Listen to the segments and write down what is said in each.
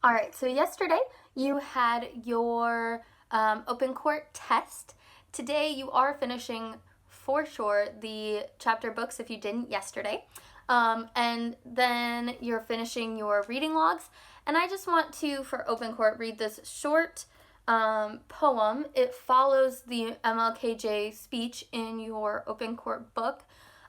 All right, so yesterday you had your open court test. Today you are finishing for sure the chapter books if you didn't yesterday. And then you're finishing your reading logs. And I just want to, for open court, read this short poem. It follows the MLKJ speech in your open court book.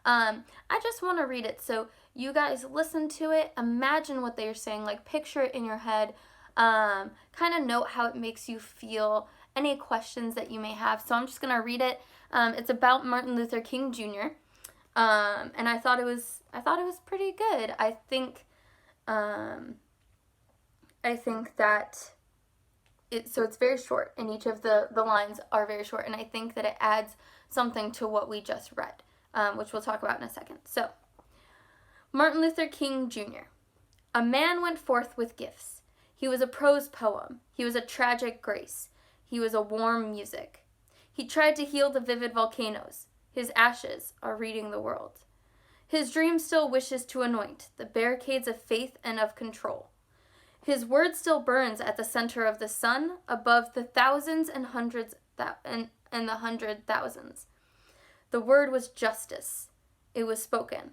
I just want to read it. So you guys listen to it, imagine what they're saying, like picture it in your head, kind of note how it makes you feel, any questions that you may have. So I'm just going to read it. It's about Martin Luther King Jr. And I thought it was pretty good. I think that it's very short, and each of the lines are very short, and I think that it adds something to what we just read, which we'll talk about in a second. So, Martin Luther King Jr. A man went forth with gifts. He was a prose poem. He was a tragic grace. He was a warm music. He tried to heal the vivid volcanoes. His ashes are reading the world. His dream still wishes to anoint the barricades of faith and of control. His word still burns at the center of the sun, above the thousands and hundreds and the 100,000s. The word was justice. It was spoken.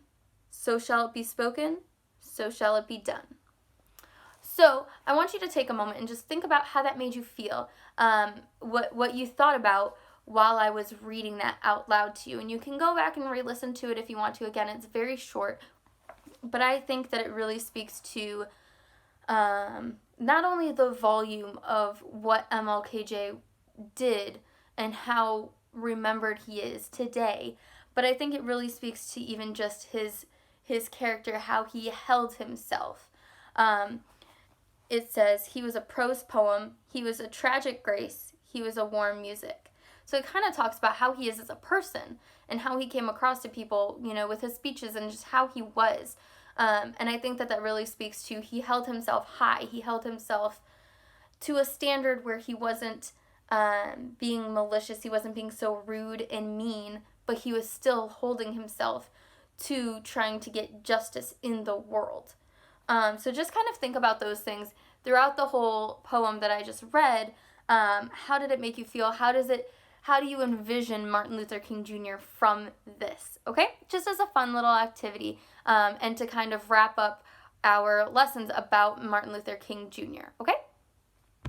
So shall it be spoken, so shall it be done. So I want you to take a moment and just think about how that made you feel, what you thought about while I was reading that out loud to you. And you can go back and re-listen to it if you want to. Again, it's very short, but I think that it really speaks to not only the volume of what MLKJ did and how remembered he is today, but I think it really speaks to even just his character, how he held himself. It says he was a prose poem, he was a tragic grace, he was a warm music. So it kind of talks about how he is as a person and how he came across to people, with his speeches and just how he was. And I think that really speaks to, he held himself high. He held himself to a standard where he wasn't being malicious. He wasn't being so rude and mean, but he was still holding himself to trying to get justice in the world. So just kind of think about those things throughout the whole poem that I just read. How did it make you feel? How do you envision Martin Luther King Jr. from this? Okay? Just as a fun little activity, and to kind of wrap up our lessons about Martin Luther King Jr. Okay?